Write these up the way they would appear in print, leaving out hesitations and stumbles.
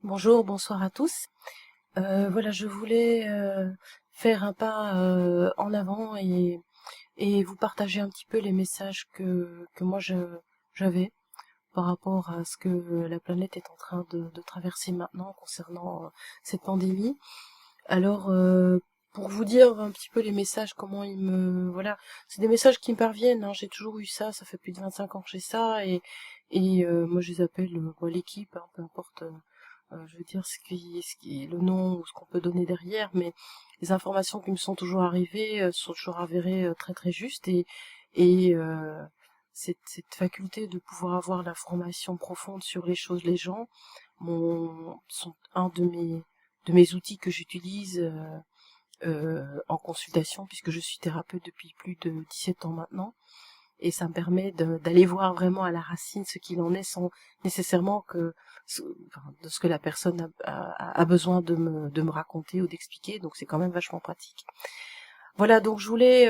Bonjour, bonsoir à tous. Voilà, je voulais faire un pas en avant et vous partager un petit peu les messages que moi j'avais par rapport à ce que la planète est en train de traverser maintenant concernant cette pandémie. Alors, pour vous dire un petit peu les messages, comment ils me... Voilà, c'est des messages qui me parviennent, hein. J'ai toujours eu ça, ça fait plus de 25 ans que j'ai ça, et moi je les appelle l'équipe, hein, peu importe, je veux dire ce qui est le nom ou ce qu'on peut donner derrière, mais les informations qui me sont toujours arrivées sont toujours avérées très très justes, et cette faculté de pouvoir avoir l'information profonde sur les choses, les gens, sont un de mes outils que j'utilise en consultation, puisque je suis thérapeute depuis plus de 17 ans maintenant, et ça me permet d'aller voir vraiment à la racine ce qu'il en est sans nécessairement de ce que la personne a besoin de me raconter ou d'expliquer, donc c'est quand même vachement pratique. Voilà, donc je voulais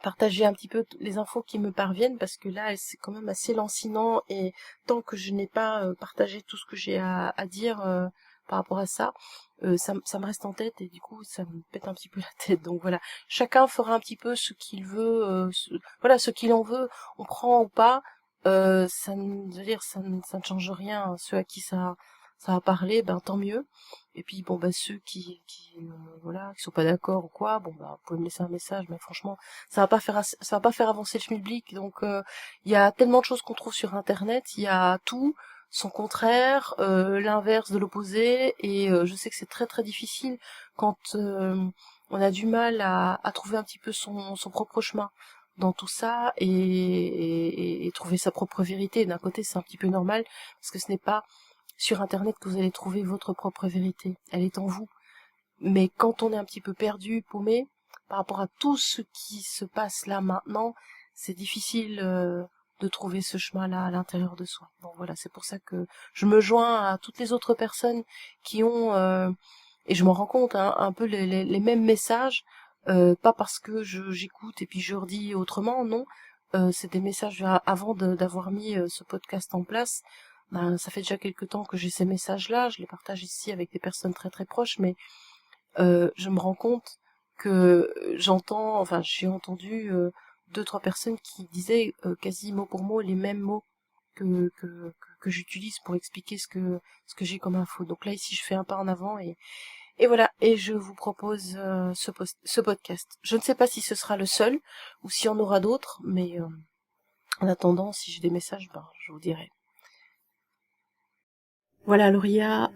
partager un petit peu les infos qui me parviennent, parce que là c'est quand même assez lancinant, et tant que je n'ai pas partagé tout ce que j'ai à dire par rapport à ça, ça me reste en tête, et du coup ça me pète un petit peu la tête. Donc voilà, chacun fera un petit peu ce qu'il veut, voilà, ce qu'il en veut, on prend ou pas, je veux dire, ça ne change rien, hein. Ceux à qui ça a parlé, ben tant mieux. Et puis bon, ben ceux voilà, qui sont pas d'accord ou quoi, bon, ben vous pouvez me laisser un message, mais franchement ça va pas faire avancer le schmilblick. Donc il y a tellement de choses qu'on trouve sur internet, il y a tout son contraire, l'inverse de l'opposé, et je sais que c'est très très difficile quand on a du mal à trouver un petit peu son propre chemin dans tout ça, et trouver sa propre vérité. D'un côté c'est un petit peu normal, parce que ce n'est pas sur internet que vous allez trouver votre propre vérité, elle est en vous. Mais quand on est un petit peu perdu, paumé, par rapport à tout ce qui se passe là maintenant, c'est difficile de trouver ce chemin-là à l'intérieur de soi. Donc voilà, c'est pour ça que je me joins à toutes les autres personnes qui ont, et je m'en rends compte, hein, un peu les mêmes messages, pas parce que j'écoute et puis je redis autrement, non. C'est des messages avant d'avoir mis ce podcast en place. Ben, ça fait déjà quelque temps que j'ai ces messages-là, je les partage ici avec des personnes très très proches, mais je me rends compte que enfin j'ai entendu deux trois personnes qui disaient quasi mot pour mot les mêmes mots que j'utilise pour expliquer ce que j'ai comme info. Donc là ici je fais un pas en avant, et voilà, et je vous propose ce podcast. Je ne sais pas si ce sera le seul ou s'il y en aura d'autres, mais en attendant, si j'ai des messages, ben je vous dirai. Voilà, alors il y a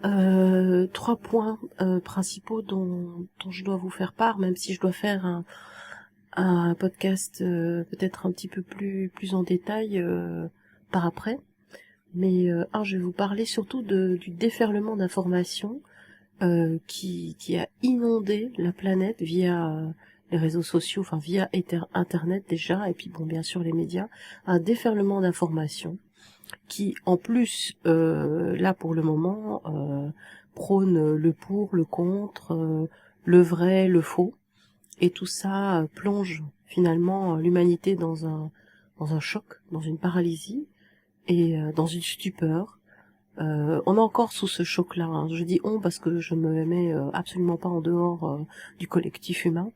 trois points principaux dont je dois vous faire part, même si je dois faire un podcast peut-être un petit peu plus en détail par après. Mais je vais vous parler surtout du déferlement d'informations qui a inondé la planète via les réseaux sociaux, enfin via Internet déjà, et puis bon, bien sûr les médias, un déferlement d'informations qui, en plus, là pour le moment, prône le pour, le contre, le vrai, le faux, et tout ça plonge finalement l'humanité dans un choc, dans une paralysie et dans une stupeur. On est encore sous ce choc-là, hein. Je dis on parce que je me mets absolument pas en dehors du collectif humain.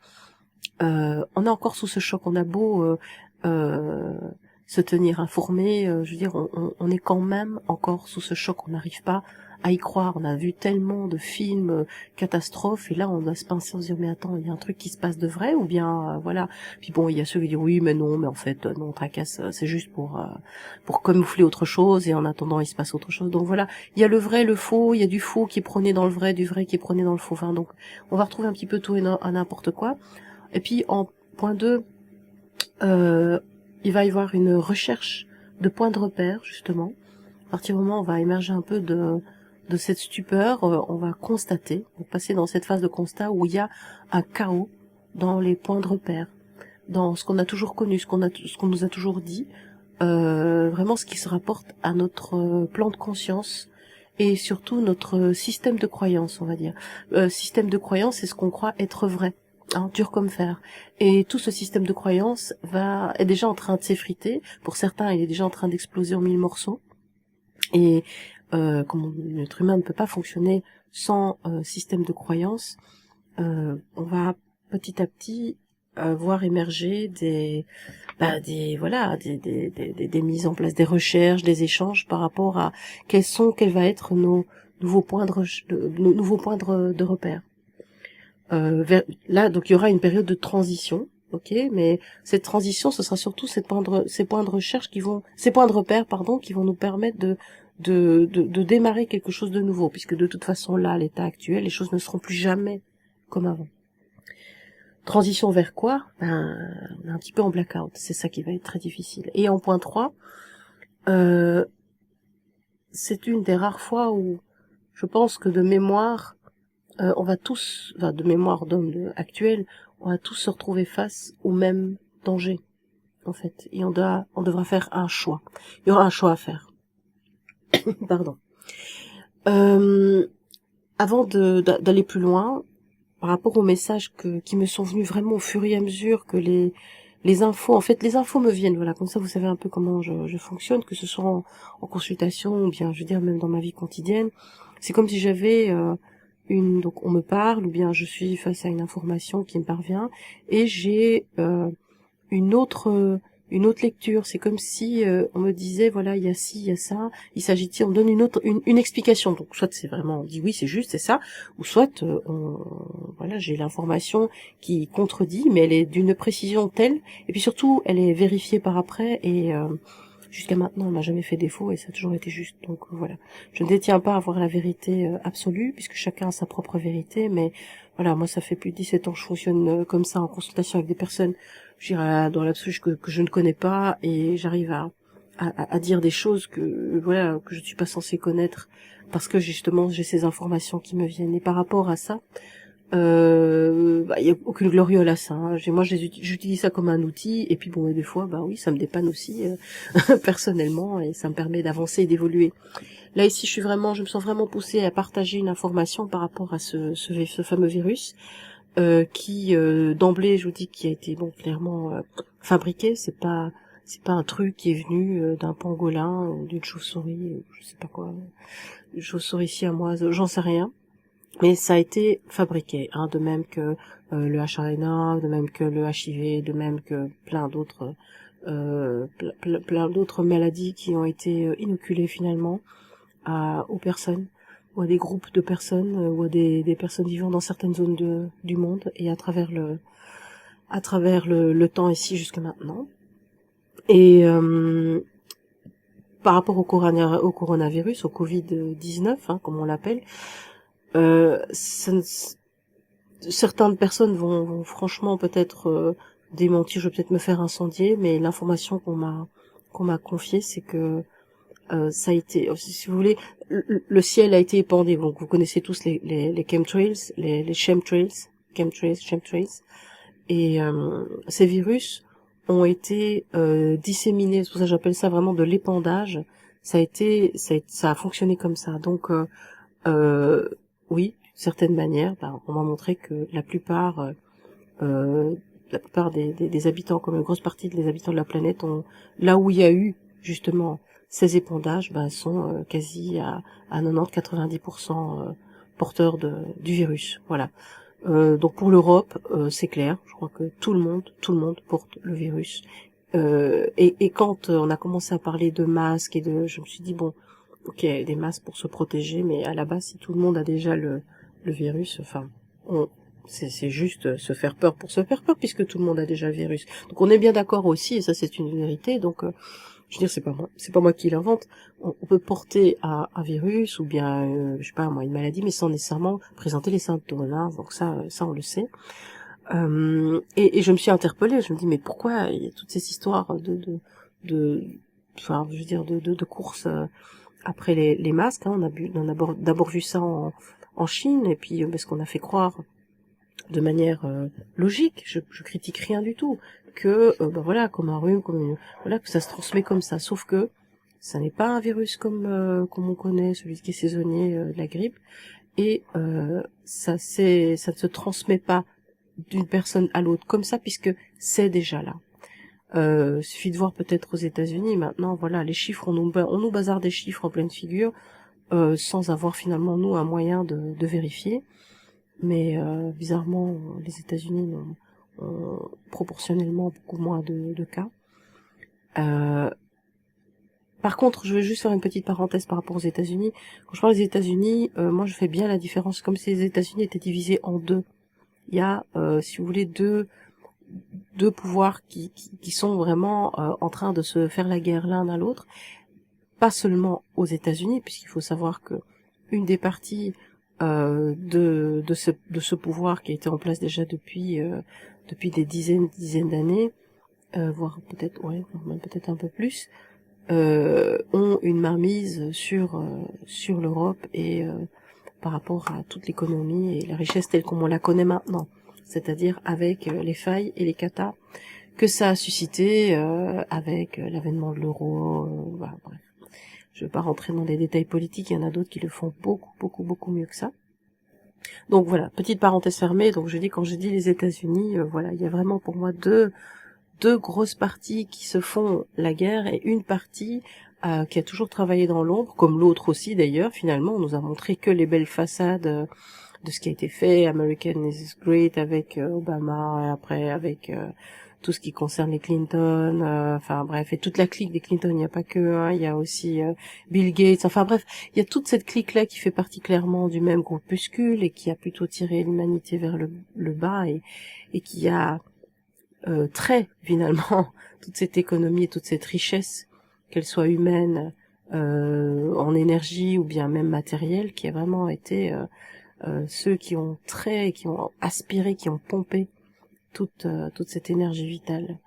On est encore sous ce choc. On a beau euh, se tenir informé, je veux dire, on est quand même encore sous ce choc. On n'arrive pas à y croire. On a vu tellement de films catastrophes, et là on doit se pincer, on se dire mais attends, il y a un truc qui se passe de vrai, ou bien voilà. Puis bon, il y a ceux qui disent oui mais non, mais en fait non, tracasse, c'est juste pour camoufler autre chose, et en attendant il se passe autre chose. Donc voilà, il y a le vrai, le faux, il y a du faux qui est prôné dans le vrai, du vrai qui est prôné dans le faux. Enfin, donc on va retrouver un petit peu tout et n'importe quoi. Et puis en point 2, euh, il va y avoir une recherche de points de repère, justement. À partir du moment où on va émerger un peu de cette stupeur, on va constater, on va passer dans cette phase de constat où il y a un chaos dans les points de repère, dans ce qu'on a toujours connu, ce qu'on nous a toujours dit, vraiment ce qui se rapporte à notre plan de conscience, et surtout notre système de croyance, on va dire. Système de croyance, c'est ce qu'on croit être vrai, hein, dur comme fer. Et tout ce système de croyance est déjà en train de s'effriter. Pour certains, il est déjà en train d'exploser en mille morceaux. Et comme l'être humain ne peut pas fonctionner sans système de croyance, on va petit à petit voir émerger des mises en place, des recherches, des échanges par rapport à quels va être nos nouveaux points nos nouveaux points de repère. Là, donc il y aura une période de transition, ok, mais cette transition, ce sera surtout ces points de recherche ces points de repère, pardon, qui vont nous permettre de démarrer quelque chose de nouveau, puisque de toute façon là, à l'état actuel, les choses ne seront plus jamais comme avant. Transition vers quoi? Ben, on est un petit peu en blackout, c'est ça qui va être très difficile. Et en point 3, c'est une des rares fois où je pense que de mémoire, on va tous, enfin de mémoire d'homme actuel, on va tous se retrouver face au même danger, en fait. Et on devra faire un choix. Il y aura un choix à faire. Pardon. Avant d'aller plus loin, par rapport aux messages qui me sont venus vraiment au fur et à mesure que les infos, en fait, les infos me viennent, voilà, comme ça vous savez un peu comment je fonctionne, que ce soit en consultation ou bien, je veux dire, même dans ma vie quotidienne. C'est comme si j'avais donc on me parle, ou bien je suis face à une information qui me parvient, et j'ai une autre lecture. C'est comme si on me disait, voilà, il y a ci, il y a ça, il s'agit on me donne une explication. Donc soit c'est vraiment, on dit oui, c'est juste, c'est ça, ou soit voilà, j'ai l'information qui contredit, mais elle est d'une précision telle, et puis surtout elle est vérifiée par après, et jusqu'à maintenant on m'a jamais fait défaut et ça a toujours été juste. Donc voilà, je ne détiens pas à avoir la vérité absolue, puisque chacun a sa propre vérité, mais voilà, moi ça fait plus de 17 ans que je fonctionne comme ça en consultation avec des personnes, je dirais, dans l'absolu que je ne connais pas, et j'arrive à dire des choses que voilà, que je ne suis pas censée connaître, parce que justement j'ai ces informations qui me viennent. Et par rapport à ça, y a aucune gloriole à ça, hein. Moi j'utilise ça comme un outil, et puis bon, et des fois bah oui, ça me dépanne aussi personnellement, et ça me permet d'avancer et d'évoluer. Là ici je me sens vraiment poussée à partager une information par rapport à ce fameux virus, qui d'emblée, je vous dis, qui a été bon clairement fabriqué. C'est pas un truc qui est venu d'un pangolin ou d'une chauve-souris, je sais pas quoi, une chauve-souris siamoise, j'en sais rien. Mais ça a été fabriqué, hein, de même que le H1N1, de même que le HIV, de même que plein d'autres plein d'autres maladies qui ont été inoculées finalement aux personnes, ou à des groupes de personnes, ou à des personnes vivant dans certaines zones du monde, et à travers le temps ici jusqu'à maintenant. Et par rapport au coronavirus, au Covid-19, hein, comme on l'appelle, certaines personnes vont franchement peut-être démentir, je vais peut-être me faire incendier, mais l'information qu'on m'a confiée, c'est que ça a été, si vous voulez, le ciel a été épandé. Donc vous connaissez tous les chemtrails, les chemtrails, et ces virus ont été disséminés. C'est pour ça que j'appelle ça vraiment de l'épandage. Ça a fonctionné comme ça. Donc oui, d'une certaine manière, on m'a montré que la plupart des habitants, comme une grosse partie des habitants de la planète, là où il y a eu justement ces épandages, sont quasi à 90-90% porteurs du virus. Voilà. Donc pour l'Europe, c'est clair. Je crois que tout le monde porte le virus. Et quand on a commencé à parler de masques je me suis dit bon, ok, des masques pour se protéger, mais à la base, si tout le monde a déjà le virus, enfin, c'est juste se faire peur pour se faire peur, puisque tout le monde a déjà le virus. Donc on est bien d'accord aussi, et ça c'est une vérité. Donc je veux dire, c'est pas moi qui l'invente. On peut porter un virus ou bien je sais pas moi, une maladie, mais sans nécessairement présenter les symptômes, hein. Donc ça on le sait. Et je me suis interpellée, je me dis mais pourquoi il y a toutes ces histoires enfin je veux dire de courses après les masques, hein. On a d'abord vu ça en Chine, et puis parce qu'on a fait croire de manière logique, je critique rien du tout, que voilà, comme un rhume, voilà, que ça se transmet comme ça. Sauf que ça n'est pas un virus comme on connaît, celui qui est saisonnier de la grippe, et ça ne se transmet pas d'une personne à l'autre comme ça, puisque c'est déjà là. Suffit de voir peut-être aux États-Unis maintenant, voilà, les chiffres, on nous bazarde des chiffres en pleine figure. sans avoir finalement nous un moyen de vérifier. Mais bizarrement, les États-Unis ont proportionnellement beaucoup moins de cas. Euh, Par contre, je veux juste faire une petite parenthèse par rapport aux États-Unis. Quand je parle des États-Unis, moi je fais bien la différence, comme si les États-Unis étaient divisés en deux. Il y a, si vous voulez, deux pouvoirs qui sont vraiment en train de se faire la guerre l'un à l'autre. Pas seulement aux États-Unis, puisqu'il faut savoir que une des parties de ce pouvoir qui a été en place déjà depuis des dizaines d'années, voire peut-être même peut-être un peu plus, ont une mainmise sur l'Europe et par rapport à toute l'économie et la richesse telle qu'on la connaît maintenant, c'est-à-dire avec les failles et les catas que ça a suscité avec l'avènement de l'euro. Voilà, bref. Je ne vais pas rentrer dans les détails politiques, il y en a d'autres qui le font beaucoup mieux que ça. Donc voilà, petite parenthèse fermée. Donc je dis, quand j'ai dit les États-Unis, voilà, il y a vraiment pour moi deux grosses parties qui se font la guerre et une partie qui a toujours travaillé dans l'ombre, comme l'autre aussi d'ailleurs. Finalement, on nous a montré que les belles façades de ce qui a été fait, American is Great avec Obama, et après avec tout ce qui concerne les Clinton, enfin bref, et toute la clique des Clinton, il n'y a pas que, hein, il y a aussi Bill Gates, enfin bref, il y a toute cette clique-là qui fait partie clairement du même groupuscule et qui a plutôt tiré l'humanité vers le bas et qui a trait finalement toute cette économie et toute cette richesse, qu'elle soit humaine, en énergie ou bien même matérielle, qui a vraiment été ceux qui ont trait, qui ont aspiré, qui ont pompé toute cette énergie vitale,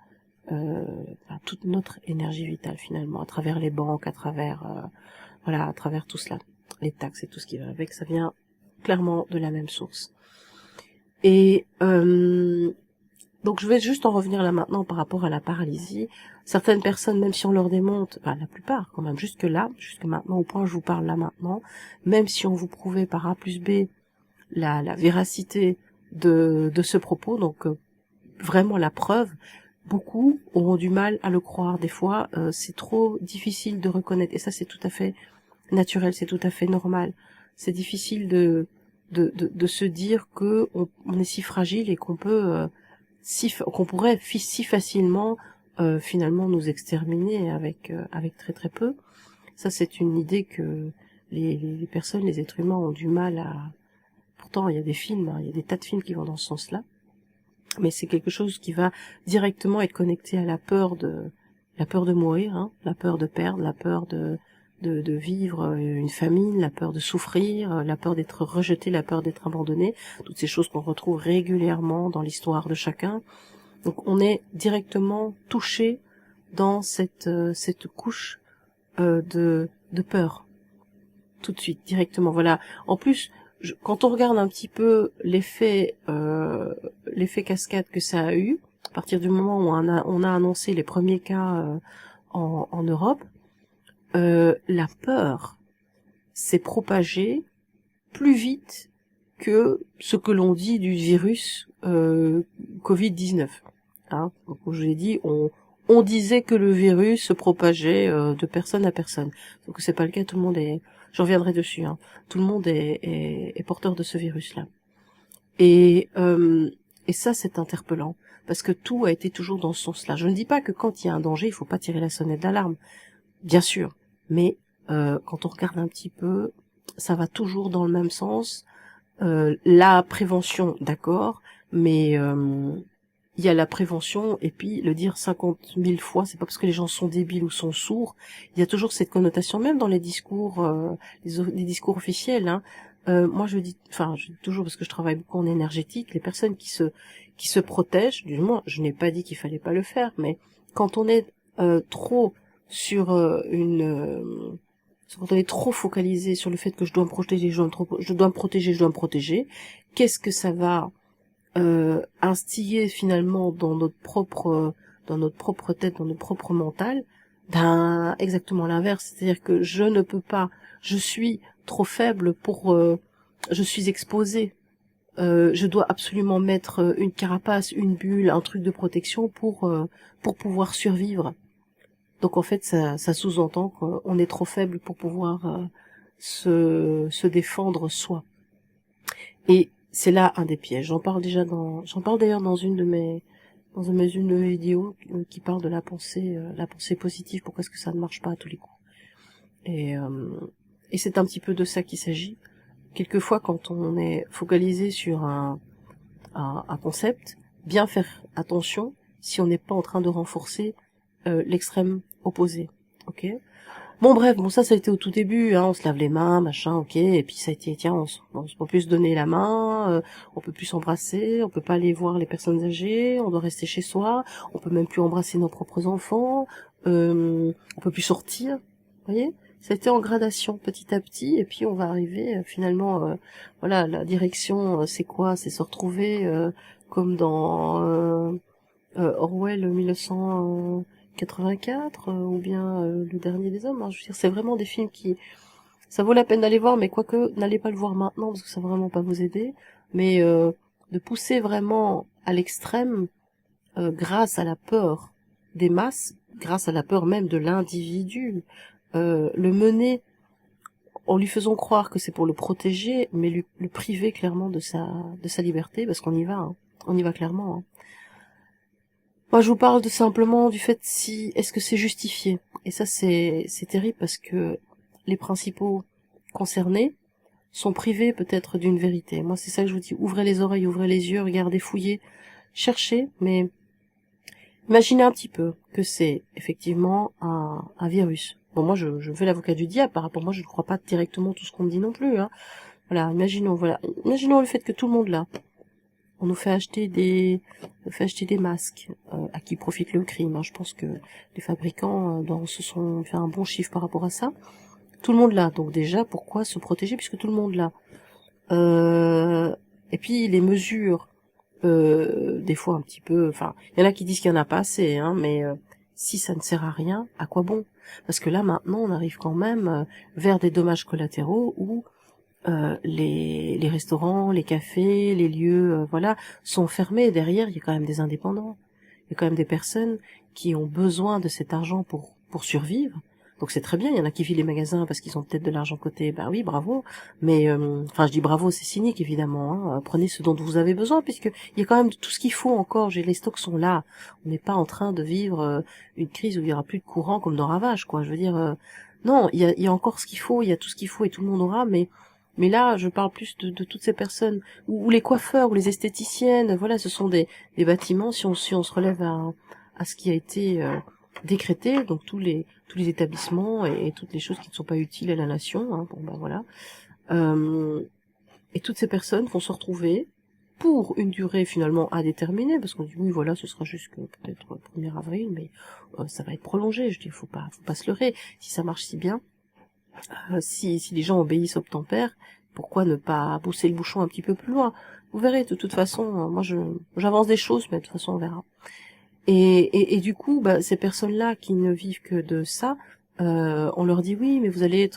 enfin, toute notre énergie vitale finalement, à travers les banques, à travers voilà, à travers tout cela, les taxes et tout ce qui va avec, ça vient clairement de la même source. Et donc je vais juste en revenir là maintenant par rapport à la paralysie. Certaines personnes, même si on leur démonte, enfin la plupart quand même, jusque maintenant, au point où je vous parle là maintenant, même si on vous prouvait par A plus B la véracité de ce propos, donc vraiment la preuve, beaucoup auront du mal à le croire. Des fois, c'est trop difficile de reconnaître, et ça c'est tout à fait naturel, c'est tout à fait normal. C'est difficile de se dire que on est si fragile et qu'on peut qu'on pourrait si facilement finalement nous exterminer avec très peu. Ça c'est une idée que les personnes, les êtres humains ont du mal à. Pourtant il y a des films, hein, il y a des tas de films qui vont dans ce sens-là, mais c'est quelque chose qui va directement être connecté à la peur de mourir, hein, la peur de perdre, la peur de vivre une famine, la peur de souffrir, la peur d'être rejeté, la peur d'être abandonné, toutes ces choses qu'on retrouve régulièrement dans l'histoire de chacun. Donc on est directement touché dans cette couche de peur, tout de suite, directement. Voilà. En plus, quand on regarde un petit peu l'effet cascade que ça a eu, à partir du moment où on a annoncé les premiers cas en Europe, la peur s'est propagée plus vite que ce que l'on dit du virus Covid-19. Hein, donc, je l'ai dit, on disait que le virus se propageait de personne à personne. Donc c'est pas le cas, tout le monde est, j'en reviendrai dessus, hein, tout le monde est porteur de ce virus-là. Et ça c'est interpellant, parce que tout a été toujours dans ce sens-là. Je ne dis pas que quand il y a un danger, il faut pas tirer la sonnette d'alarme, bien sûr, mais quand on regarde un petit peu, ça va toujours dans le même sens. La prévention, d'accord, mais il y a la prévention, et puis le dire 50 000 fois, c'est pas parce que les gens sont débiles ou sont sourds. Il y a toujours cette connotation, même dans les discours, les discours officiels. Hein. Moi, je dis toujours, parce que je travaille beaucoup en énergétique, les personnes qui se protègent, du moins, je n'ai pas dit qu'il fallait pas le faire, mais quand on est trop sur quand on est trop focalisé sur le fait que je dois me protéger, je dois me protéger, qu'est-ce que ça va instiller finalement dans notre propre tête, dans notre propre mental? Exactement l'inverse, c'est-à-dire que je ne peux pas, je suis trop faible pour, je suis exposée. Je dois absolument mettre une carapace, une bulle, un truc de protection pour pouvoir survivre. Donc en fait, ça sous-entend qu'on est trop faible pour pouvoir se défendre soi. Et c'est là un des pièges. J'en parle d'ailleurs dans une de mes vidéos qui parle de la pensée positive. Pourquoi est-ce que ça ne marche pas à tous les coups? Et c'est un petit peu de ça qu'il s'agit. Quelquefois, quand on est focalisé sur un concept, bien faire attention si on n'est pas en train de renforcer l'extrême opposé. Ok? Bon bref, ça a été au tout début, on se lave les mains, machin, ok, et puis ça a été, tiens, on peut plus se donner la main, on peut plus s'embrasser, on peut pas aller voir les personnes âgées, on doit rester chez soi, on peut même plus embrasser nos propres enfants, on peut plus sortir, vous voyez? Ça a été en gradation petit à petit, et puis on va arriver finalement, voilà, la direction, c'est quoi? C'est se retrouver comme dans Orwell 1984 ou bien Le Dernier des Hommes. Je veux dire, c'est vraiment des films qui, ça vaut la peine d'aller voir, mais quoique n'allez pas le voir maintenant parce que ça va vraiment pas vous aider. Mais de pousser vraiment à l'extrême grâce à la peur des masses, grâce à la peur même de l'individu, le mener en lui faisant croire que c'est pour le protéger, mais le priver clairement de sa liberté, parce qu'on y va, on y va clairement. Moi, je vous parle simplement du fait si, est-ce que c'est justifié? Et ça, c'est terrible parce que les principaux concernés sont privés peut-être d'une vérité. Moi, c'est ça que je vous dis. Ouvrez les oreilles, ouvrez les yeux, regardez, fouillez, cherchez, mais imaginez un petit peu que c'est effectivement un virus. Bon, moi, je fais l'avocat du diable. Par rapport à moi, je ne crois pas directement tout ce qu'on me dit non plus. Voilà, imaginons le fait que tout le monde là, on nous fait acheter des masques à qui profite le crime. Je pense que les fabricants se sont fait un bon chiffre par rapport à ça. Tout le monde là, donc déjà pourquoi se protéger puisque tout le monde là. Et puis les mesures, des fois un petit peu. Enfin, il y en a qui disent qu'il y en a pas assez, mais si ça ne sert à rien, à quoi bon? Parce que là maintenant on arrive quand même vers des dommages collatéraux où les restaurants, les cafés, les lieux, voilà, sont fermés. Derrière, il y a quand même des indépendants. Il y a quand même des personnes qui ont besoin de cet argent pour survivre. Donc c'est très bien, il y en a qui vivent les magasins parce qu'ils ont peut-être de l'argent côté. Bah oui, bravo. Mais enfin, je dis bravo, c'est cynique évidemment. Prenez ce dont vous avez besoin puisque il y a quand même tout ce qu'il faut encore. Les stocks sont là. On n'est pas en train de vivre une crise où il y aura plus de courant comme dans Ravage, quoi. Je veux dire, non, il y a encore ce qu'il faut, il y a tout ce qu'il faut et tout le monde aura, mais là, je parle plus de toutes ces personnes, ou les coiffeurs, ou les esthéticiennes, voilà, ce sont des bâtiments, si on se relève à ce qui a été décrété, donc tous les établissements et toutes les choses qui ne sont pas utiles à la nation, bon ben voilà. Et toutes ces personnes vont se retrouver pour une durée finalement à déterminer, parce qu'on dit oui voilà, ce sera jusque peut-être 1er avril, mais ça va être prolongé, je dis faut pas se leurrer, si ça marche si bien. Si les gens obéissent au tempère, pourquoi ne pas pousser le bouchon un petit peu plus loin? Vous verrez, de toute façon, moi j'avance des choses, mais de toute façon on verra. Et du coup, ces personnes-là qui ne vivent que de ça, on leur dit oui, mais vous allez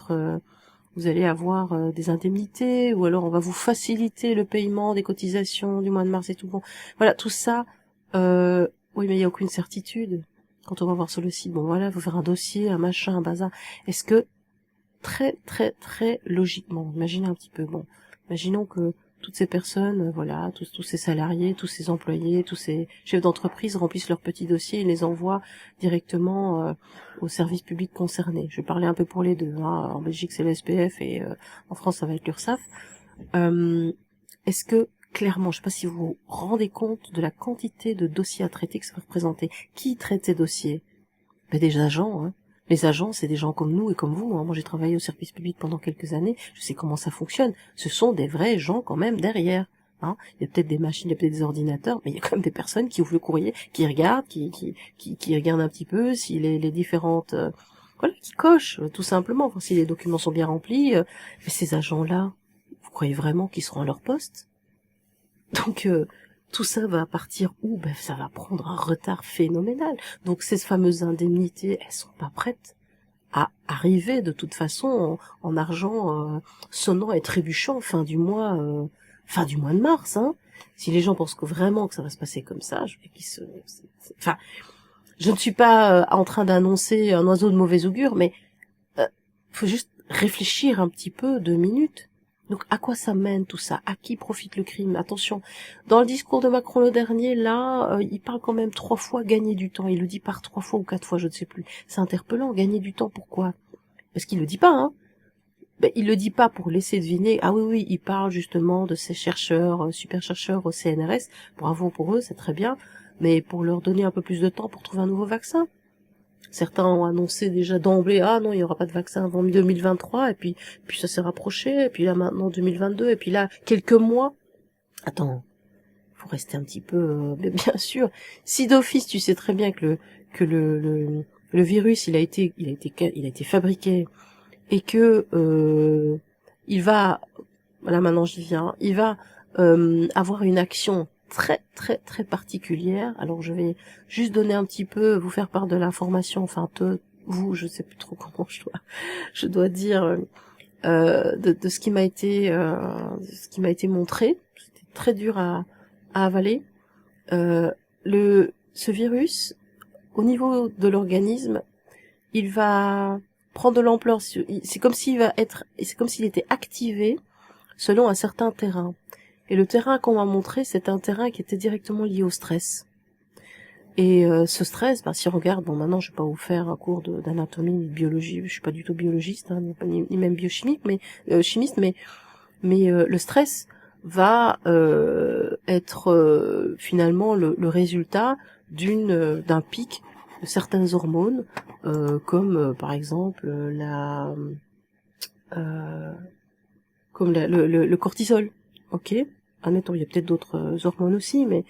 avoir des indemnités, ou alors on va vous faciliter le paiement des cotisations du mois de mars et tout. Bon, voilà, tout ça, oui, mais il n'y a aucune certitude. Quand on va voir sur le site, bon voilà, il faut faire un dossier, un machin, un bazar. Est-ce que très très très logiquement, imaginez un petit peu, imaginons que toutes ces personnes, voilà, tous ces salariés, tous ces employés, tous ces chefs d'entreprise remplissent leurs petits dossiers et les envoient directement aux services publics concernés. Je vais parler un peu pour les deux, en Belgique c'est le SPF et en France ça va être l'URSSAF. Est-ce que clairement, je sais pas si vous vous rendez compte de la quantité de dossiers à traiter que ça va représenter. Qui traite ces dossiers? Des agents, Les agents, c'est des gens comme nous et comme vous. Moi, j'ai travaillé au service public pendant quelques années. Je sais comment ça fonctionne. Ce sont des vrais gens quand même derrière. Il y a peut-être des machines, il y a peut-être des ordinateurs, mais il y a quand même des personnes qui ouvrent le courrier, qui regardent, qui regardent un petit peu si les différentes, voilà, qui cochent tout simplement, voir si les documents sont bien remplis. Mais ces agents-là, vous croyez vraiment qu'ils seront à leur poste? Donc tout ça va partir où? Ça va prendre un retard phénoménal. Donc ces fameuses indemnités, elles sont pas prêtes à arriver de toute façon en argent sonnant et trébuchant fin du mois de mars. Si les gens pensent vraiment que ça va se passer comme ça, je ne suis pas en train d'annoncer un oiseau de mauvais augure, mais faut juste réfléchir un petit peu 2 minutes. Donc à quoi ça mène tout ça? À qui profite le crime? Attention, dans le discours de Macron le dernier, là, il parle quand même 3 fois gagner du temps. Il le dit par 3 fois ou 4 fois, je ne sais plus. C'est interpellant, gagner du temps, pourquoi? Parce qu'il le dit pas, hein. Ben, il le dit pas pour laisser deviner. Ah oui, oui, il parle justement de ces chercheurs, super chercheurs au CNRS. Bravo pour eux, c'est très bien. Mais pour leur donner un peu plus de temps pour trouver un nouveau vaccin. Certains ont annoncé déjà d'emblée, ah non, il n'y aura pas de vaccin avant 2023, et puis ça s'est rapproché, et puis là maintenant 2022, et puis là, quelques mois. Attends, faut rester un petit peu, mais bien sûr. Si d'office, tu sais très bien que le virus, il a été fabriqué, et que, il va, voilà, maintenant j'y viens, il va, avoir une action très très très particulière. Alors je vais juste donner un petit peu, vous faire part de l'information, enfin vous, je sais plus trop comment je dois dire, de ce qui m'a été montré. C'était très dur à avaler. Ce virus, au niveau de l'organisme, il va prendre de l'ampleur. C'est comme s'il était activé selon un certain terrain. Et le terrain qu'on m'a montré, c'est un terrain qui était directement lié au stress. Et ce stress, si on regarde, bon maintenant je vais pas vous faire un cours d'anatomie, de biologie, je suis pas du tout biologiste, hein, ni même biochimique, mais chimiste, mais le stress va être finalement le résultat d'un pic de certaines hormones, comme par exemple le cortisol. Ok, admettons, il y a peut-être d'autres hormones aussi, mais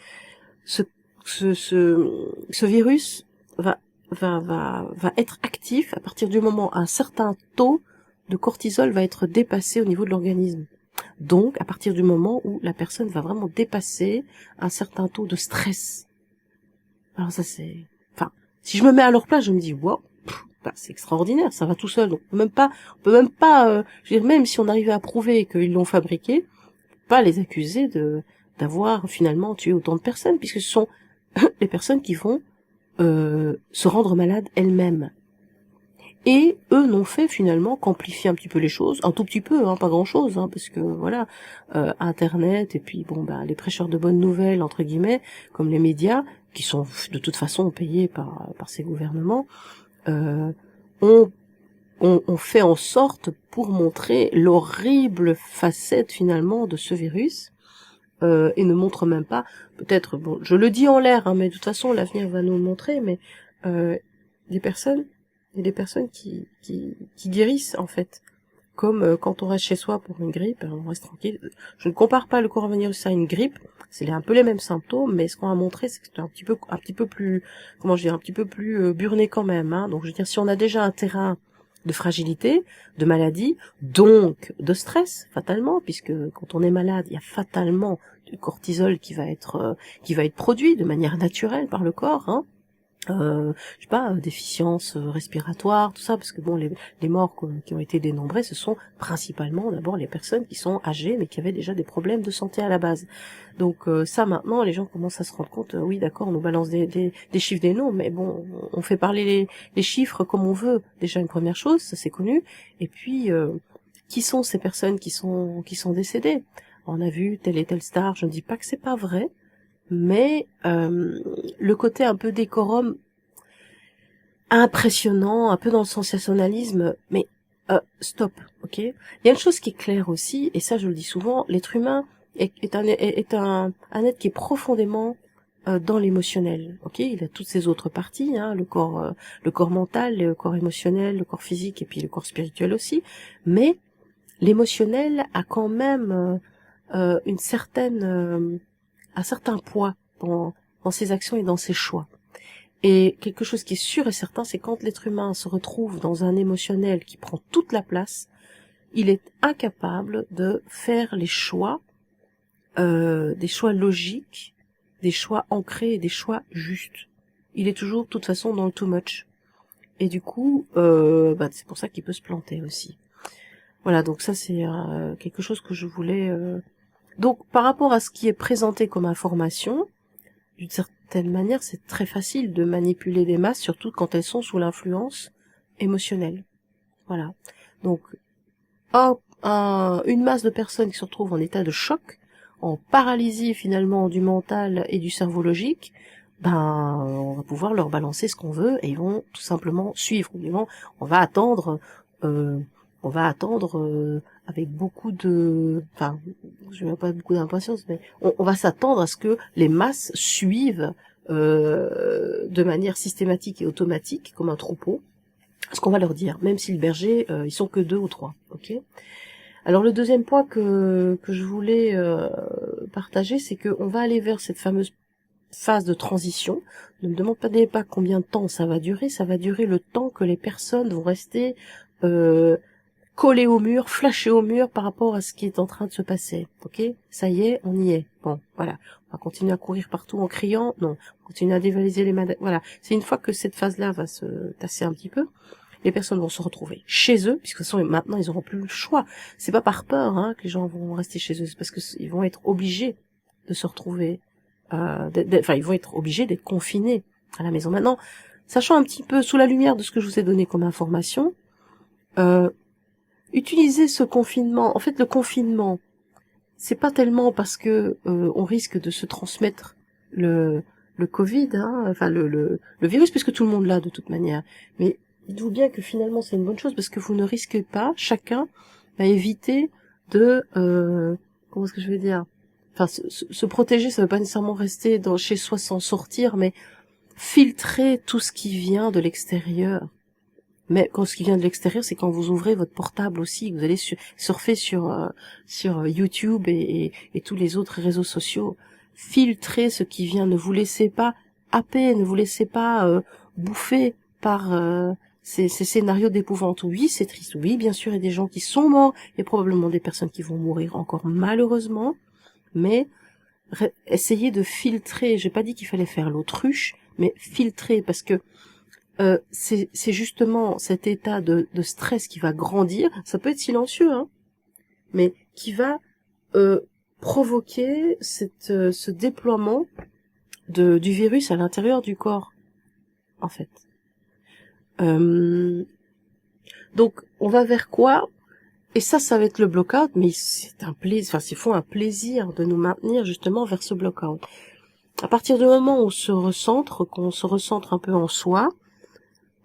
ce ce virus va être actif à partir du moment où un certain taux de cortisol va être dépassé au niveau de l'organisme. Donc, à partir du moment où la personne va vraiment dépasser un certain taux de stress. Alors ça c'est, enfin, si je me mets à leur place, je me dis wow, c'est extraordinaire, ça va tout seul. Donc on peut même pas, je veux dire, même si on arrivait à prouver qu'ils l'ont fabriqué, pas les accuser d'avoir finalement tué autant de personnes, puisque ce sont les personnes qui vont se rendre malades elles-mêmes. Et eux n'ont fait finalement qu'amplifier un petit peu les choses, un tout petit peu, hein, pas grand-chose, hein, parce que voilà, Internet et puis bon les prêcheurs de bonnes nouvelles entre guillemets, comme les médias, qui sont de toute façon payés par ces gouvernements, ont fait en sorte pour montrer l'horrible facette finalement de ce virus. Et ne montre même pas, peut-être, bon, je le dis en l'air, hein, mais de toute façon l'avenir va nous le montrer, mais il y a des personnes qui guérissent en fait, comme quand on reste chez soi pour une grippe, on reste tranquille. Je ne compare pas le coronavirus à une grippe, c'est un peu les mêmes symptômes, mais ce qu'on a montré, c'est que c'est un petit peu plus, comment je dis, un petit peu plus burné quand même, hein. Donc je veux dire, si on a déjà un terrain de fragilité, de maladie, donc de stress, fatalement, puisque quand on est malade, il y a fatalement du cortisol qui va être produit de manière naturelle par le corps, hein. Je sais pas, déficience respiratoire, tout ça, parce que bon, les morts qui ont été dénombrés, ce sont principalement d'abord les personnes qui sont âgées, mais qui avaient déjà des problèmes de santé à la base. Donc ça, maintenant, les gens commencent à se rendre compte, oui, d'accord, on nous balance des chiffres, des noms, mais bon, on fait parler les chiffres comme on veut. Déjà une première chose, ça c'est connu. Et puis, qui sont ces personnes qui sont décédées? On a vu telle et telle star, je ne dis pas que c'est pas vrai, mais le côté un peu décorum, impressionnant, un peu dans le sensationnalisme, mais stop, ok. Il y a une chose qui est claire aussi, et ça je le dis souvent, l'être humain est un être qui est profondément dans l'émotionnel, ok. Il a toutes ses autres parties, hein, le corps mental, le corps émotionnel, le corps physique et puis le corps spirituel aussi, mais l'émotionnel a quand même une certaine un certain poids dans ses actions et dans ses choix. Et quelque chose qui est sûr et certain, c'est quand l'être humain se retrouve dans un émotionnel qui prend toute la place, il est incapable de faire les choix, des choix logiques, des choix ancrés et des choix justes. Il est toujours, de toute façon, dans le too much. Et du coup, c'est pour ça qu'il peut se planter aussi. Voilà, donc ça c'est quelque chose que je voulais... Donc par rapport à ce qui est présenté comme information, d'une certaine manière, c'est très facile de manipuler les masses, surtout quand elles sont sous l'influence émotionnelle. Voilà. Donc, une masse de personnes qui se retrouvent en état de choc, en paralysie finalement du mental et du cerveau logique, ben on va pouvoir leur balancer ce qu'on veut et ils vont tout simplement suivre. On va attendre, euh, avec beaucoup de, enfin, je n'ai pas beaucoup d'impatience, mais on va s'attendre à ce que les masses suivent de manière systématique et automatique, comme un troupeau, ce qu'on va leur dire, même si le berger, ils sont que 2 ou 3, ok. Alors le deuxième point que je voulais partager, c'est qu'on va aller vers cette fameuse phase de transition. Ne me demandez pas combien de temps ça va durer le temps que les personnes vont rester collées au mur, flashées au mur par rapport à ce qui est en train de se passer. Ok, ça y est, on y est. Bon, voilà. On va continuer à courir partout en criant. Non, on continue à dévaliser les mains. Voilà. C'est une fois que cette phase-là va se tasser un petit peu, les personnes vont se retrouver chez eux, puisque de toute façon, maintenant, ils n'auront plus le choix. C'est pas par peur que les gens vont rester chez eux, c'est parce que ils vont être obligés de se retrouver, enfin, ils vont être obligés d'être confinés à la maison. Maintenant, sachant un petit peu, sous la lumière de ce que je vous ai donné comme information, utilisez ce confinement. En fait, le confinement, c'est pas tellement parce que on risque de se transmettre le Covid, enfin le virus, puisque tout le monde l'a de toute manière. Mais dites-vous bien que finalement c'est une bonne chose parce que vous ne risquez pas, chacun, à éviter de comment est-ce que je vais dire, enfin se protéger, ça veut pas nécessairement rester chez soi sans sortir, mais filtrer tout ce qui vient de l'extérieur. Mais quand ce qui vient de l'extérieur, c'est quand vous ouvrez votre portable aussi, que vous allez surfer sur YouTube et tous les autres réseaux sociaux. Filtrez ce qui vient, ne vous laissez pas happer, ne vous laissez pas bouffer par ces scénarios d'épouvante. Oui, c'est triste. Oui, bien sûr, il y a des gens qui sont morts, et probablement des personnes qui vont mourir encore malheureusement, mais essayez de filtrer. J'ai pas dit qu'il fallait faire l'autruche, mais filtrer, parce que c'est justement cet état de stress qui va grandir. Ça peut être silencieux, mais qui va provoquer ce déploiement du virus à l'intérieur du corps, en fait. Donc, on va vers quoi? Et ça va être le block-out, mais c'est un plaisir, enfin, c'est un plaisir de nous maintenir justement vers ce block-out. À partir du moment où qu'on se recentre un peu en soi,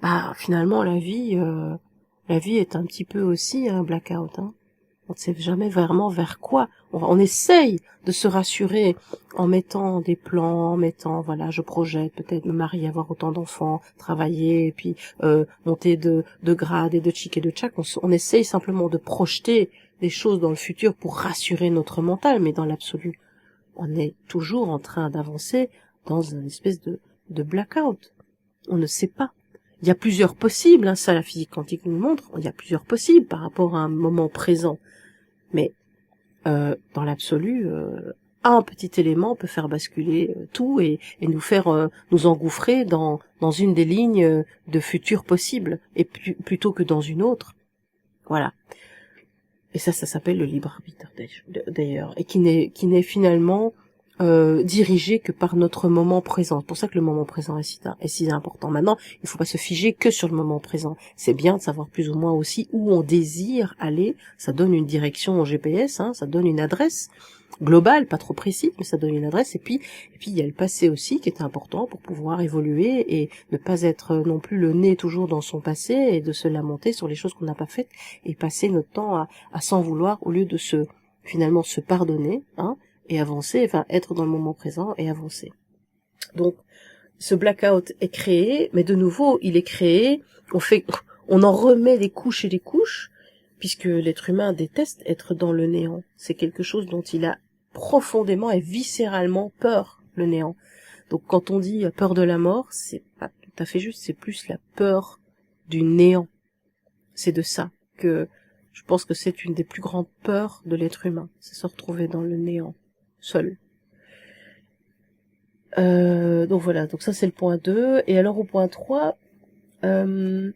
bah finalement la vie est un petit peu aussi un blackout. On ne sait jamais vraiment vers quoi. On essaye de se rassurer en mettant des plans, en mettant voilà, je projette peut-être me marier, avoir autant d'enfants, travailler, et puis monter de grade et de tchic et de tchac. On essaye simplement de projeter des choses dans le futur pour rassurer notre mental, mais dans l'absolu, on est toujours en train d'avancer dans une espèce de blackout. On ne sait pas. Il y a plusieurs possibles, ça la physique quantique nous montre, il y a plusieurs possibles par rapport à un moment présent. Mais dans l'absolu, un petit élément peut faire basculer tout et nous faire nous engouffrer dans une des lignes de futur possible, et plutôt que dans une autre. Voilà. Et ça s'appelle le libre arbitre d'ailleurs, et qui n'est finalement dirigé que par notre moment présent. C'est pour ça que le moment présent est si important. Maintenant, il ne faut pas se figer que sur le moment présent. C'est bien de savoir plus ou moins aussi où on désire aller. Ça donne une direction au GPS, ça donne une adresse globale, pas trop précise, mais ça donne une adresse. Et puis il y a le passé aussi qui est important pour pouvoir évoluer et ne pas être non plus le nez toujours dans son passé et de se lamenter sur les choses qu'on n'a pas faites et passer notre temps à s'en vouloir au lieu de finalement se pardonner, et avancer, enfin être dans le moment présent et avancer. Donc ce blackout est créé, mais de nouveau il est créé, on en remet des couches et des couches, puisque l'être humain déteste être dans le néant. C'est quelque chose dont il a profondément et viscéralement peur, le néant. Donc quand on dit peur de la mort, c'est pas tout à fait juste, c'est plus la peur du néant. C'est de ça que je pense que c'est une des plus grandes peurs de l'être humain, c'est se retrouver dans le néant, seul. Donc voilà, donc ça c'est le point 2. Et alors au point 3, on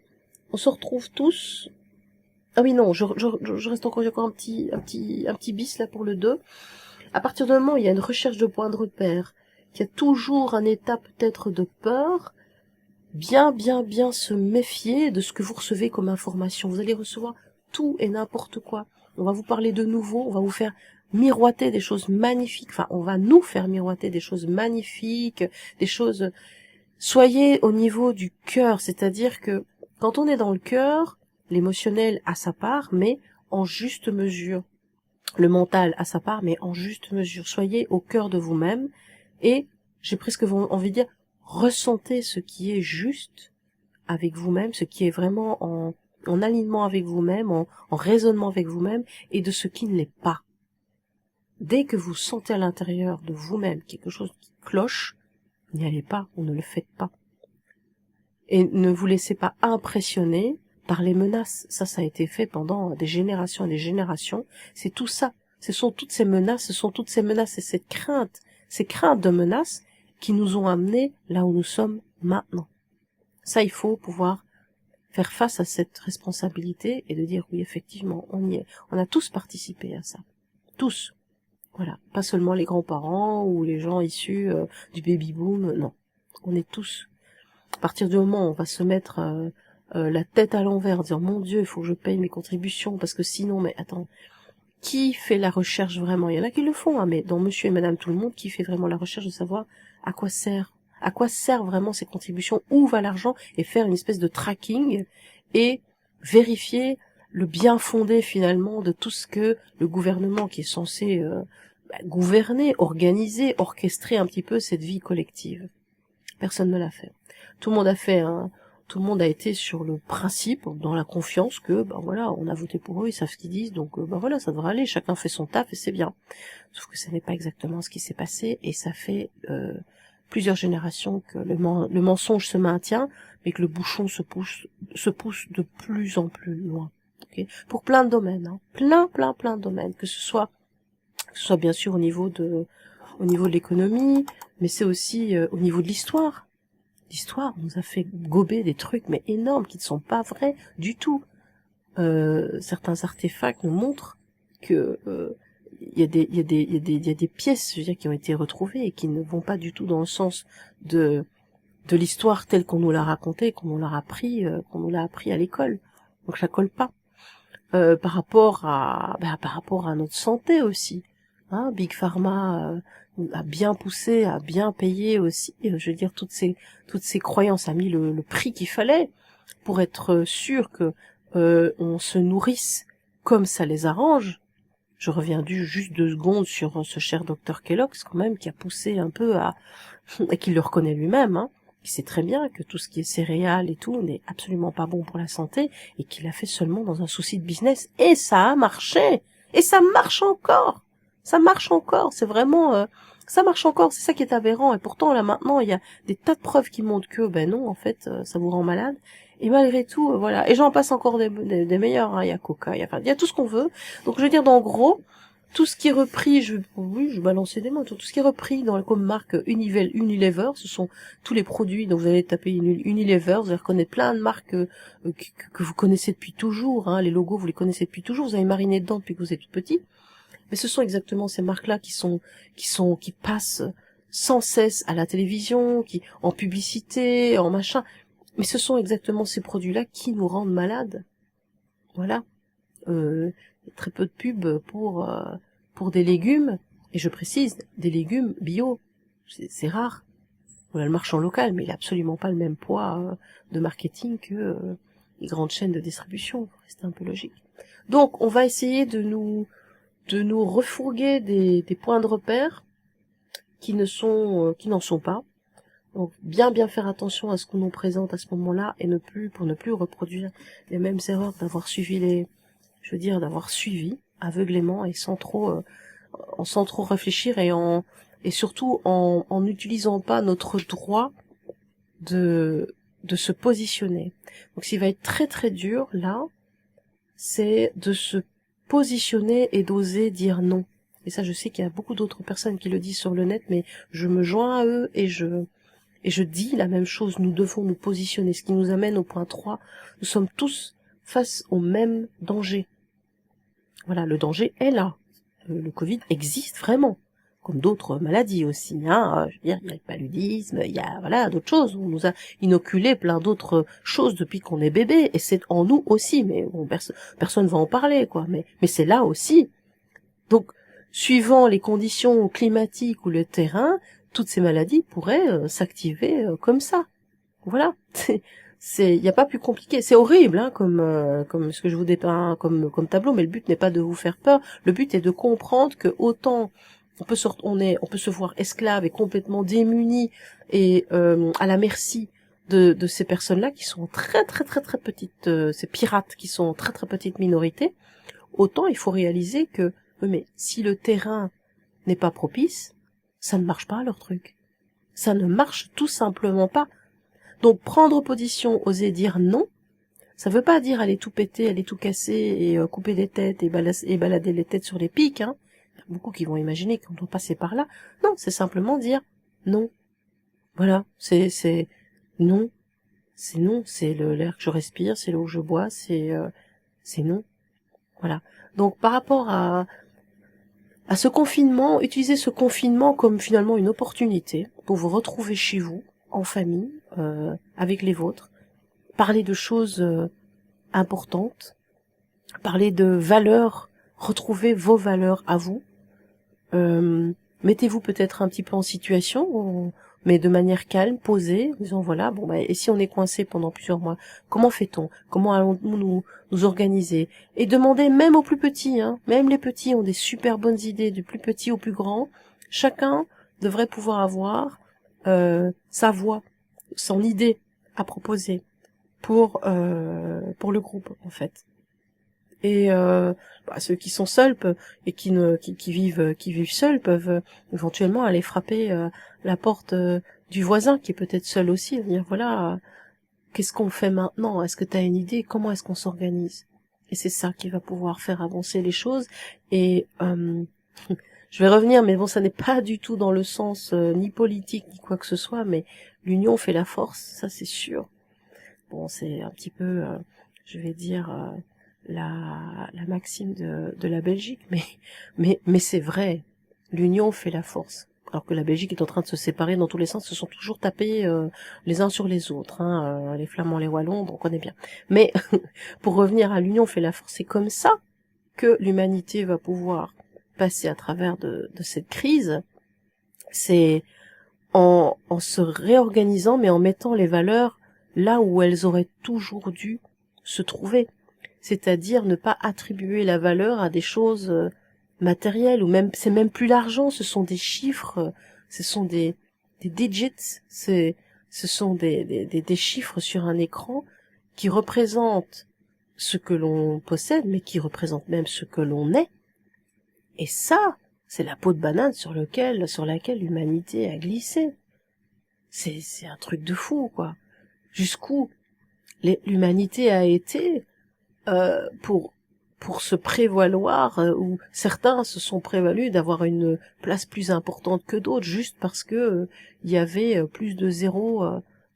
se retrouve tous... Ah oui non, je reste encore un petit bis là pour le 2. À partir du moment où il y a une recherche de points de repère, qu'il y a toujours un état peut-être de peur, bien se méfier de ce que vous recevez comme information. Vous allez recevoir tout et n'importe quoi. On va vous parler de nouveau, on va vous faire miroiter des choses magnifiques, enfin on va nous faire miroiter des choses magnifiques, des choses... Soyez au niveau du cœur, c'est-à-dire que quand on est dans le cœur, l'émotionnel a sa part, mais en juste mesure. Le mental a sa part, mais en juste mesure. Soyez au cœur de vous-même et, j'ai presque envie de dire, ressentez ce qui est juste avec vous-même, ce qui est vraiment en alignement avec vous-même, en raisonnement avec vous-même, et de ce qui ne l'est pas. Dès que vous sentez à l'intérieur de vous-même quelque chose qui cloche, n'y allez pas, ou ne le faites pas. Et ne vous laissez pas impressionner par les menaces. Ça a été fait pendant des générations et des générations. C'est tout ça. Ce sont toutes ces menaces et ces craintes de menaces qui nous ont amenés là où nous sommes maintenant. Ça, il faut pouvoir faire face à cette responsabilité et de dire oui, effectivement, on y est. On a tous participé à ça. Tous. Voilà. Pas seulement les grands-parents ou les gens issus du baby-boom. Non. On est tous. À partir du moment où on va se mettre la tête à l'envers, dire mon Dieu, il faut que je paye mes contributions parce que sinon, mais attends, qui fait la recherche vraiment? Il y en a qui le font, hein, mais dans Monsieur et Madame tout le monde, qui fait vraiment la recherche de savoir à quoi servent vraiment ces contributions, où va l'argent, et faire une espèce de tracking et vérifier le bien fondé finalement de tout ce que le gouvernement qui est censé gouverner, organiser, orchestrer un petit peu cette vie collective. Personne ne l'a fait. Tout le monde a fait tout le monde a été sur le principe, dans la confiance que, ben voilà, on a voté pour eux, ils savent ce qu'ils disent, donc ben voilà, ça devrait aller, chacun fait son taf et c'est bien. Sauf que ce n'est pas exactement ce qui s'est passé et ça fait plusieurs générations que le mensonge se maintient, mais que le bouchon se pousse de plus en plus loin. Okay, pour plein de domaines, hein, plein de domaines, que ce soit bien sûr au niveau de l'économie, mais c'est aussi au niveau de l'histoire. L'histoire nous a fait gober des trucs mais énormes qui ne sont pas vrais du tout. Certains artefacts nous montrent que il y a des pièces, je veux dire, qui ont été retrouvées et qui ne vont pas du tout dans le sens de l'histoire telle qu'on nous l'a racontée, qu'on nous l'a appris à l'école. Donc ça colle pas. Par rapport à notre santé aussi. Hein, Big Pharma a bien poussé, a bien payé aussi, je veux dire, toutes ces croyances, a mis le prix qu'il fallait pour être sûr que on se nourrisse comme ça les arrange. Je reviens juste 2 secondes sur ce cher docteur Kellogg's quand même, qui a poussé un peu et qui le reconnaît lui-même, hein, qui sait très bien que tout ce qui est céréales et tout n'est absolument pas bon pour la santé, et qu'il l'a fait seulement dans un souci de business, et ça a marché, et ça marche encore, c'est vraiment, ça marche encore, c'est ça qui est aberrant, et pourtant là maintenant il y a des tas de preuves qui montrent que, ben non, en fait, ça vous rend malade, et malgré tout, voilà, et j'en passe encore des meilleurs, hein, il y a Coca, il y a tout ce qu'on veut, donc je veux dire, en gros, tout ce qui est repris, je balançais des mots, tout ce qui est repris comme marque Unilever, ce sont tous les produits, donc vous allez taper Unilever, vous allez reconnaître plein de marques que vous connaissez depuis toujours, hein, les logos vous les connaissez depuis toujours, vous avez mariné dedans depuis que vous êtes tout petit, mais ce sont exactement ces marques-là qui passent sans cesse à la télévision, en publicité, en machin, mais ce sont exactement ces produits-là qui nous rendent malades. Voilà. Très peu de pubs pour des légumes, et je précise, des légumes bio, c'est rare. On a le marchand local, mais il a absolument pas le même poids de marketing que les grandes chaînes de distribution, faut rester un peu logique. Donc on va essayer de nous refourguer des points de repère qui n'en sont pas. Donc bien faire attention à ce qu'on nous présente à ce moment-là, et pour ne plus reproduire les mêmes erreurs d'avoir suivi d'avoir suivi aveuglément et sans trop réfléchir, et surtout en n'utilisant pas notre droit de se positionner. Donc ce qui va être très très dur là, c'est de se positionner et d'oser dire non. Et ça, je sais qu'il y a beaucoup d'autres personnes qui le disent sur le net, mais je me joins à eux et je dis la même chose. Nous devons nous positionner, ce qui nous amène au point 3. Nous sommes tous face au même danger. Voilà, le danger est là. Le Covid existe vraiment. comme d'autres maladies aussi, hein. Je veux dire, il y a le paludisme, il y a, voilà, d'autres choses. On nous a inoculé plein d'autres choses depuis qu'on est bébé, et c'est en nous aussi, mais bon, personne va en parler, quoi. Mais c'est là aussi. Donc, suivant les conditions climatiques ou le terrain, toutes ces maladies pourraient s'activer comme ça. Voilà. Il n'y a pas plus compliqué. C'est horrible, hein, comme ce que je vous dépeins comme tableau, mais le but n'est pas de vous faire peur. Le but est de comprendre que autant on peut se voir esclave et complètement démuni et à la merci de ces personnes-là qui sont très très très très petites, ces pirates qui sont en très très petite minorité. Autant il faut réaliser que mais si le terrain n'est pas propice, ça ne marche pas leur truc. Ça ne marche tout simplement pas. Donc prendre position, oser dire non, ça veut pas dire aller tout péter, aller tout casser et couper des têtes et balader les têtes sur les pics, hein. Il y a beaucoup qui vont imaginer qu'on doit passer par là. Non, c'est simplement dire non. Voilà, c'est non. C'est non, c'est l'air que je respire, c'est l'eau que je bois, c'est non. Voilà. Donc par rapport à ce confinement, utilisez ce confinement comme finalement une opportunité pour vous retrouver chez vous, en famille, avec les vôtres, parler de choses importantes, parler de valeurs, retrouver vos valeurs à vous. Mettez-vous peut-être un petit peu en situation, mais de manière calme, posée, en disant voilà, bon bah, et si on est coincé pendant plusieurs mois, comment fait-on? Comment allons-nous nous organiser? Et demandez même aux plus petits, hein, même les petits ont des super bonnes idées, du plus petit au plus grand. Chacun devrait pouvoir avoir sa voix, son idée à proposer pour le groupe en fait. Et ceux qui sont seuls et qui vivent seuls peuvent éventuellement aller frapper la porte du voisin qui est peut-être seul aussi, et dire voilà, qu'est-ce qu'on fait maintenant? Est-ce que tu as une idée? Comment est-ce qu'on s'organise? Et c'est ça qui va pouvoir faire avancer les choses. Et je vais revenir, mais bon, ça n'est pas du tout dans le sens ni politique ni quoi que ce soit, mais l'union fait la force, ça c'est sûr. Bon, c'est un petit peu, je vais dire, la maxime de la Belgique, mais c'est vrai, l'union fait la force. Alors que la Belgique est en train de se séparer dans tous les sens, se sont toujours tapés les uns sur les autres, hein, les Flamands, les Wallons, on connaît bien. Mais pour revenir à l'union fait la force, c'est comme ça que l'humanité va pouvoir passer à travers de cette crise. C'est en se réorganisant, mais en mettant les valeurs là où elles auraient toujours dû se trouver. C'est-à-dire ne pas attribuer la valeur à des choses matérielles, ou même, c'est même plus l'argent, ce sont des chiffres, ce sont des digits, ce sont des chiffres sur un écran qui représentent ce que l'on possède, mais qui représentent même ce que l'on est. Et ça, c'est la peau de banane sur laquelle l'humanité a glissé. C'est un truc de fou, quoi. Jusqu'où l'humanité a été pour se prévaloir, où certains se sont prévalus d'avoir une place plus importante que d'autres, juste parce que il y avait plus de zéros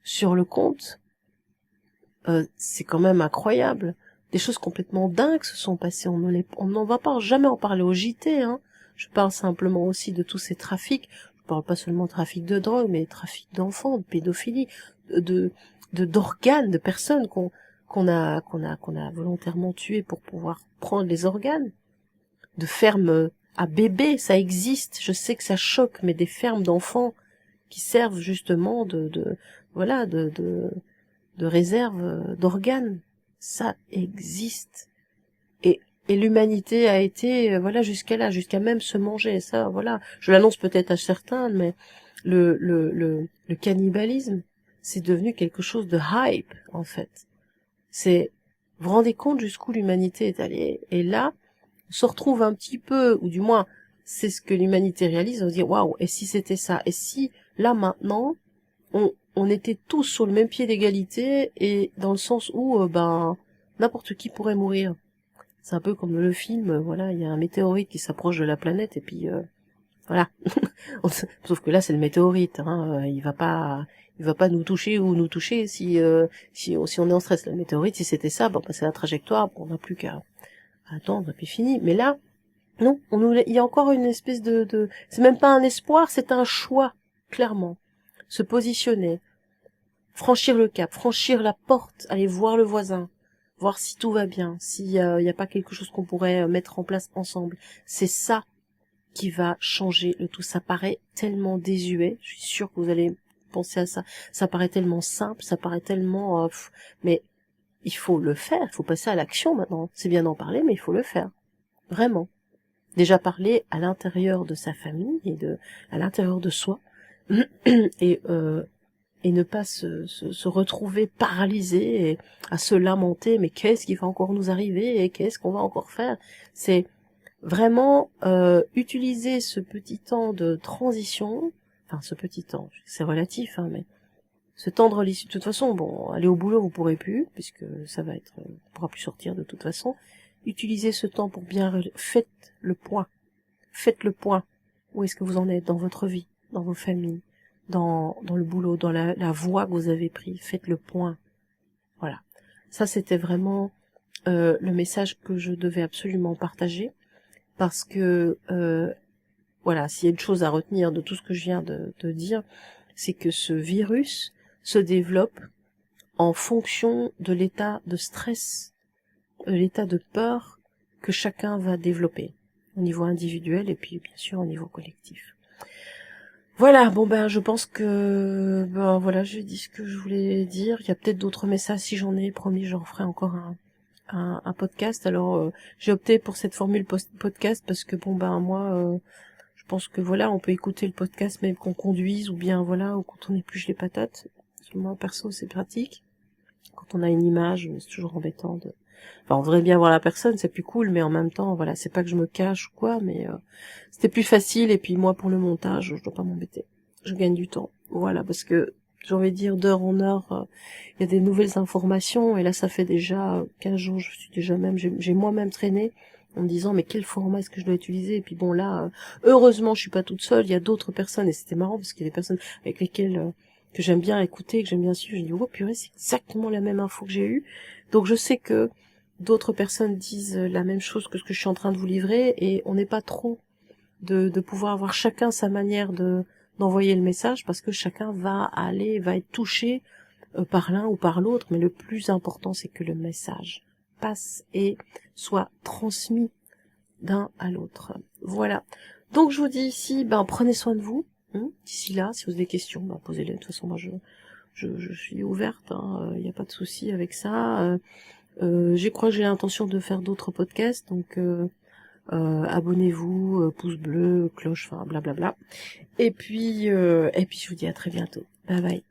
sur le compte. C'est quand même incroyable. Des choses complètement dingues se sont passées. On n'en va pas jamais en parler au JT, hein. Je parle simplement aussi de tous ces trafics. Je parle pas seulement de trafic de drogue, mais trafic d'enfants, de pédophilie, d'organes, de personnes qu'on a volontairement tuées pour pouvoir prendre les organes. De fermes à bébés, ça existe. Je sais que ça choque, mais des fermes d'enfants qui servent justement de réserve d'organes, ça existe. Et l'humanité a été jusqu'à même se manger. Ça, voilà, je l'annonce peut-être à certains, mais le cannibalisme, c'est devenu quelque chose de hype en fait. Vous vous rendez compte jusqu'où l'humanité est allée, et là on se retrouve un petit peu, ou du moins c'est ce que l'humanité réalise, on se dit waouh, et si c'était ça, et si là maintenant on était tous sur le même pied d'égalité, et dans le sens où n'importe qui pourrait mourir. C'est un peu comme le film, voilà, il y a un météorite qui s'approche de la planète, et puis voilà. Sauf que là c'est le météorite, hein, il va pas nous toucher ou nous toucher si on est en stress. Le météorite, si c'était ça, c'est la trajectoire, on n'a plus qu'à attendre et puis fini. Mais là Non, il y a encore une espèce c'est même pas un espoir, c'est un choix, clairement. Se positionner, franchir le cap, franchir la porte, aller voir le voisin, voir si tout va bien, s'il y a pas quelque chose qu'on pourrait mettre en place ensemble. C'est ça qui va changer le tout. Ça paraît tellement désuet, je suis sûre que vous allez penser à ça. Ça paraît tellement simple, ça paraît tellement... mais il faut le faire, il faut passer à l'action maintenant. C'est bien d'en parler, mais il faut le faire. Vraiment. Déjà parler à l'intérieur de sa famille et à l'intérieur de soi et ne pas se retrouver paralysé et à se lamenter, mais qu'est-ce qui va encore nous arriver et qu'est-ce qu'on va encore faire. C'est vraiment utiliser ce petit temps de transition, enfin ce petit temps, c'est relatif, hein, mais se tendre l'issue. De toute façon, bon, aller au boulot vous pourrez plus, puisque ça va être, on pourra plus sortir de toute façon. Utilisez ce temps pour bien, faites le point. Faites le point. Où est-ce que vous en êtes dans votre vie, dans vos familles, dans le boulot, dans la voie que vous avez prise. Faites le point. Voilà. Ça, c'était vraiment le message que je devais absolument partager, parce que voilà, s'il y a une chose à retenir de tout ce que je viens de dire, c'est que ce virus se développe en fonction de l'état de stress, l'état de peur que chacun va développer au niveau individuel et puis bien sûr au niveau collectif. Voilà, bon ben je pense que voilà, j'ai dit ce que je voulais dire. Il y a peut-être d'autres messages, si j'en ai, promis, j'en ferai encore un podcast. Alors j'ai opté pour cette formule podcast parce que bon ben moi je pense que voilà, on peut écouter le podcast même qu'on conduise ou bien voilà, ou quand on épluche les patates. Moi perso c'est pratique. Quand on a une image, c'est toujours embêtant de... Enfin, on voudrait bien voir la personne, c'est plus cool, mais en même temps, voilà, c'est pas que je me cache ou quoi, mais c'était plus facile, et puis moi, pour le montage, je dois pas m'embêter. Je gagne du temps. Voilà, parce que, j'ai envie de dire, d'heure en heure, il y a des nouvelles informations, et là, ça fait déjà 15 jours, je suis déjà même, j'ai moi-même traîné, en me disant, mais quel format est-ce que je dois utiliser? Et puis bon, là, heureusement, je suis pas toute seule, il y a d'autres personnes, et c'était marrant, parce qu'il y a des personnes avec lesquelles... que j'aime bien écouter, que j'aime bien suivre, je dis, oh purée, c'est exactement la même info que j'ai eue. Donc je sais que d'autres personnes disent la même chose que ce que je suis en train de vous livrer, et on n'est pas trop de pouvoir avoir chacun sa manière d'envoyer le message, parce que chacun va être touché par l'un ou par l'autre, mais le plus important, c'est que le message passe et soit transmis d'un à l'autre. Voilà. Donc je vous dis ici, prenez soin de vous. D'ici là, si vous avez des questions, posez-les. De toute façon, moi je suis ouverte, il n'y a pas de souci avec ça. Je crois que j'ai l'intention de faire d'autres podcasts, donc abonnez-vous, pouce bleu, cloche, enfin blablabla. Et puis je vous dis à très bientôt. Bye bye.